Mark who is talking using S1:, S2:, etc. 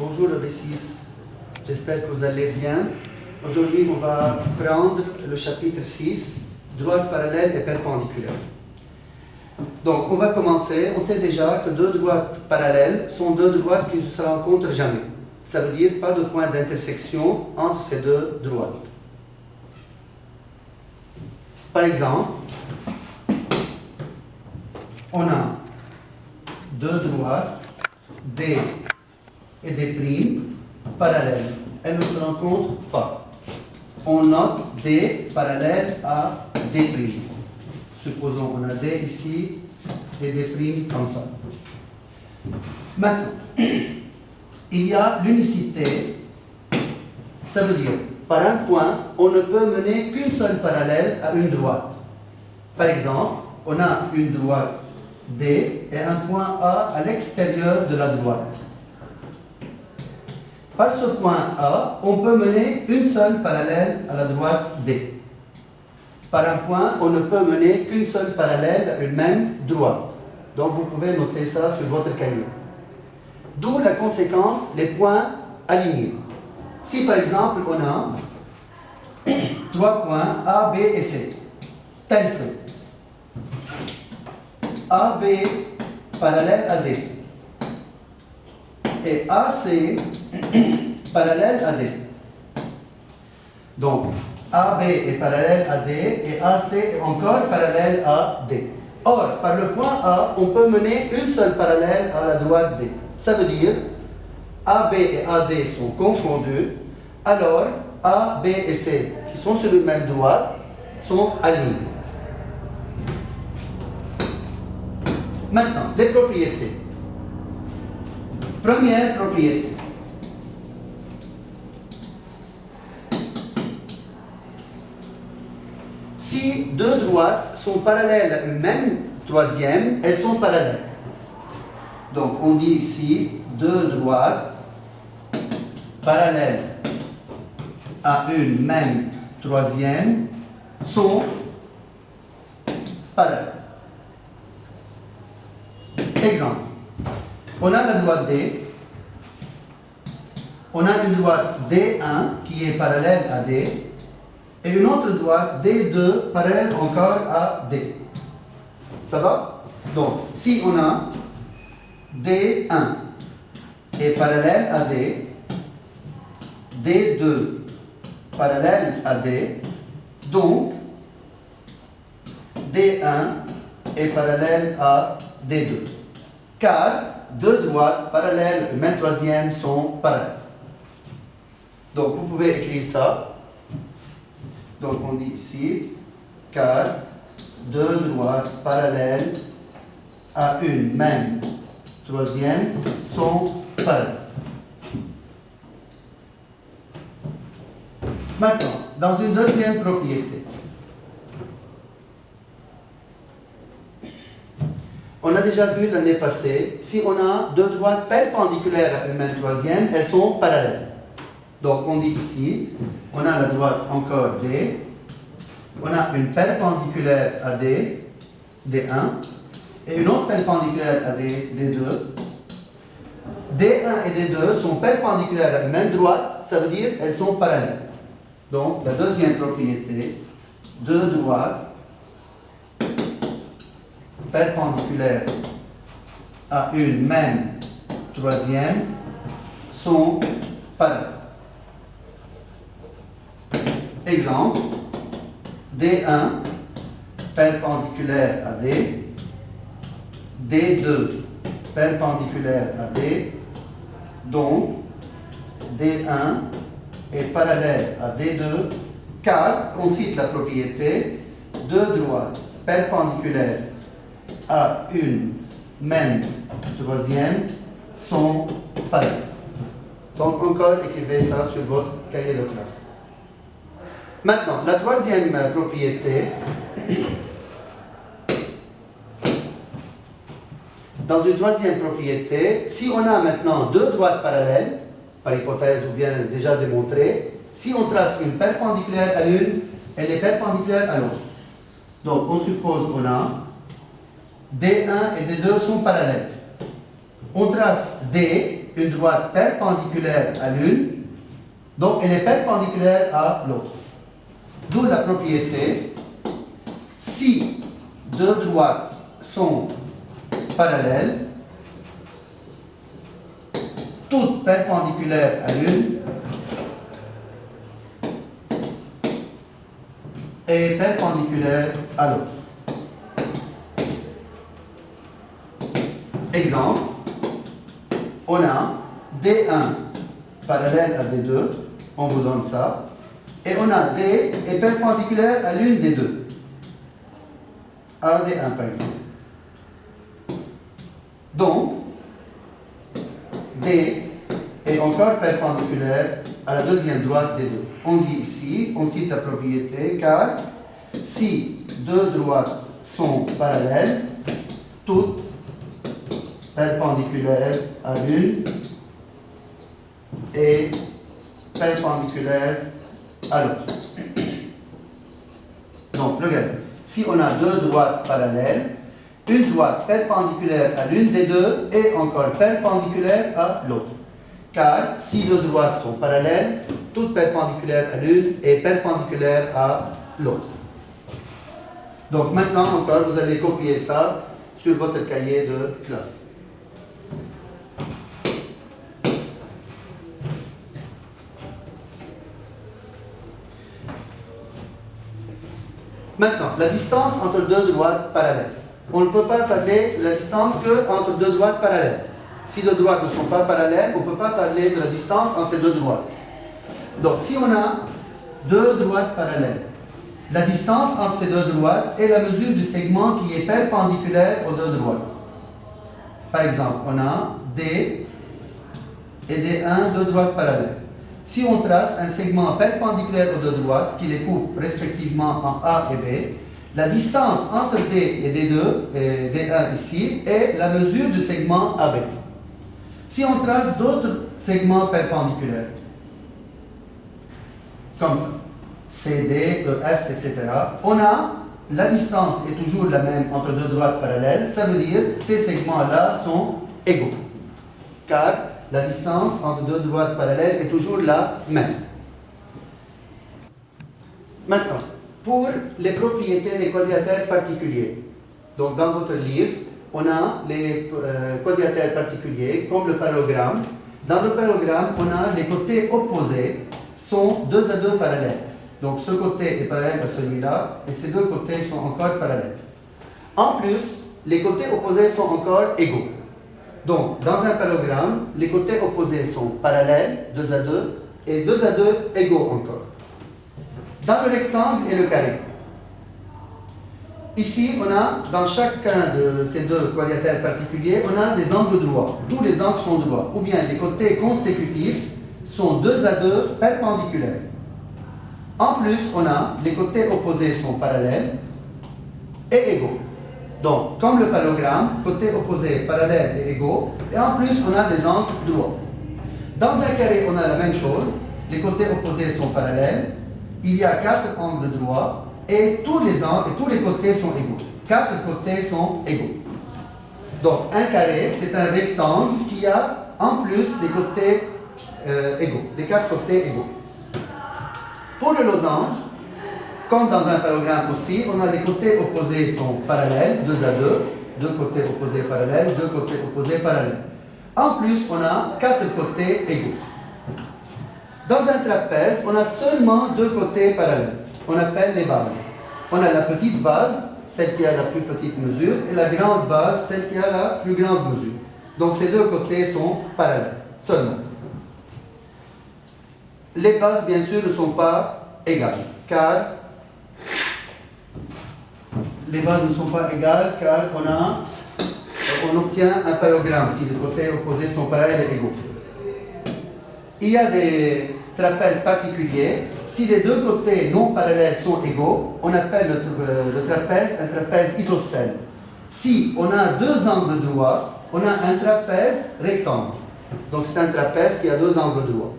S1: Bonjour le B6, j'espère que vous allez bien. Aujourd'hui, on va prendre le chapitre 6, droite parallèle et perpendiculaire. Donc, on va commencer. On sait déjà que deux droites parallèles sont deux droites qui ne se rencontrent jamais. Ça veut dire pas de point d'intersection entre ces deux droites. Par exemple, on a deux droites, D et D' parallèles. Elles ne se rencontrent pas. On note D parallèle à D'. Supposons qu'on a D ici et D' comme ça. Maintenant, il y a l'unicité. Ça veut dire, par un point, on ne peut mener qu'une seule parallèle à une droite. Par exemple, on a une droite D et un point A à l'extérieur de la droite. Par ce point A, on peut mener une seule parallèle à la droite D. Par un point, on ne peut mener qu'une seule parallèle à une même droite. Donc vous pouvez noter ça sur votre cahier. D'où la conséquence, les points alignés. Si par exemple on a trois points A, B et C, tels que AB parallèle à D et AC parallèle à D. Donc, AB est parallèle à D et AC est encore parallèle à D. Or, par le point A, on peut mener une seule parallèle à la droite D. Ça veut dire AB et AD sont confondus, alors A, B et C, qui sont sur la même droite, sont alignés. Maintenant, les propriétés. Première propriété. Si deux droites sont parallèles à une même troisième, elles sont parallèles. Donc, on dit ici deux droites parallèles à une même troisième sont parallèles. Exemple, on a la droite D, on a une droite D1 qui est parallèle à D, et une autre droite D2 parallèle encore à D. Ça va? Donc, si on a D1 est parallèle à D, D2 parallèle à D, donc D1 est parallèle à D2. Car deux droites parallèles, même troisième, sont parallèles. Donc, vous pouvez écrire ça. Donc, on dit ici, car deux droites parallèles à une même troisième sont parallèles. Maintenant, dans une deuxième propriété, on a déjà vu l'année passée, si on a deux droites perpendiculaires à une même troisième, elles sont parallèles. Donc, on dit ici, on a la droite encore D, on a une perpendiculaire à D, D1, et une autre perpendiculaire à D, D2. D1 et D2 sont perpendiculaires à une même droite, ça veut dire elles sont parallèles. Donc, la deuxième propriété, deux droites perpendiculaires à une même troisième sont parallèles. Exemple, D1 perpendiculaire à D, D2 perpendiculaire à D, donc D1 est parallèle à D2 car, on cite la propriété, deux droites perpendiculaires à une même troisième sont parallèles. Donc encore écrivez ça sur votre cahier de classe. Maintenant, la troisième propriété, dans une troisième propriété, si on a maintenant deux droites parallèles, par hypothèse ou bien déjà démontré, si on trace une perpendiculaire à l'une, elle est perpendiculaire à l'autre. Donc, on suppose qu'on a D1 et D2 sont parallèles. On trace D est une droite perpendiculaire à l'une, donc elle est perpendiculaire à l'autre. D'où la propriété, si deux droites sont parallèles, toutes perpendiculaires à l'une, et perpendiculaire à l'autre. Exemple, on a D1 parallèle à D2, on vous donne ça, et on a D est perpendiculaire à l'une des deux, à D1 par exemple. Donc, D est encore perpendiculaire à la deuxième droite des deux. On dit ici, on cite la propriété, car si deux droites sont parallèles, toutes perpendiculaires à l'une et perpendiculaires à l'autre. Donc, regardez, si on a deux droites parallèles, une droite perpendiculaire à l'une des deux et encore perpendiculaire à l'autre. Car si deux droites sont parallèles, toutes perpendiculaires à l'une et perpendiculaires à l'autre. Donc maintenant encore, vous allez copier ça sur votre cahier de classe. Maintenant, la distance entre deux droites parallèles. On ne peut pas parler de la distance qu'entre deux droites parallèles. Si deux droites ne sont pas parallèles, on ne peut pas parler de la distance entre ces deux droites. Donc, si on a deux droites parallèles, la distance entre ces deux droites est la mesure du segment qui est perpendiculaire aux deux droites. Par exemple, on a D et D1, deux droites parallèles. Si on trace un segment perpendiculaire aux deux droites qui les coupe respectivement en A et B, la distance entre D et D2, et D1 ici, est la mesure du segment AB. Si on trace d'autres segments perpendiculaires, comme ça, CD, EF, etc., on a la distance est toujours la même entre deux droites parallèles, ça veut dire que ces segments-là sont égaux. Car la distance entre deux droites parallèles est toujours la même. Maintenant, pour les propriétés des quadrilatères particuliers, donc dans votre livre, on a les quadrilatères particuliers comme le parallélogramme. Dans le parallélogramme, on a les côtés opposés sont 2 à 2 parallèles. Donc ce côté est parallèle à celui-là et ces deux côtés sont encore parallèles. En plus, les côtés opposés sont encore égaux. Donc dans un parallélogramme, les côtés opposés sont parallèles, 2 à 2, et 2 à 2 égaux encore. Dans le rectangle et le carré, ici on a dans chacun de ces deux quadrilatères particuliers, on a des angles droits. Tous les angles sont droits. Ou bien les côtés consécutifs sont 2 à 2 perpendiculaires. En plus, on a les côtés opposés sont parallèles et égaux. Donc, comme le parallélogramme, côtés opposés parallèles et égaux, et en plus, on a des angles droits. Dans un carré, on a la même chose. Les côtés opposés sont parallèles. Il y a 4 angles droits et tous les angles et tous les côtés sont égaux. 4 côtés sont égaux. Donc, un carré, c'est un rectangle qui a en plus des côtés égaux, les 4 côtés égaux. Pour le losange, comme dans un parallélogramme aussi, on a les côtés opposés sont parallèles, 2 à 2, deux côtés opposés parallèles, deux côtés opposés parallèles. En plus, on a 4 côtés égaux. Dans un trapèze, on a seulement 2 côtés parallèles. On appelle les bases. On a la petite base, celle qui a la plus petite mesure, et la grande base, celle qui a la plus grande mesure. Donc ces deux côtés sont parallèles, seulement. Les bases, bien sûr, ne sont pas égales, car les bases ne sont pas égales, car on obtient un parallélogramme si les côtés opposés sont parallèles et égaux. Il y a des trapèzes particuliers. Si les deux côtés non parallèles sont égaux, on appelle le trapèze un trapèze isocèle. Si on a 2 angles droits, on a un trapèze rectangle. Donc c'est un trapèze qui a 2 angles droits.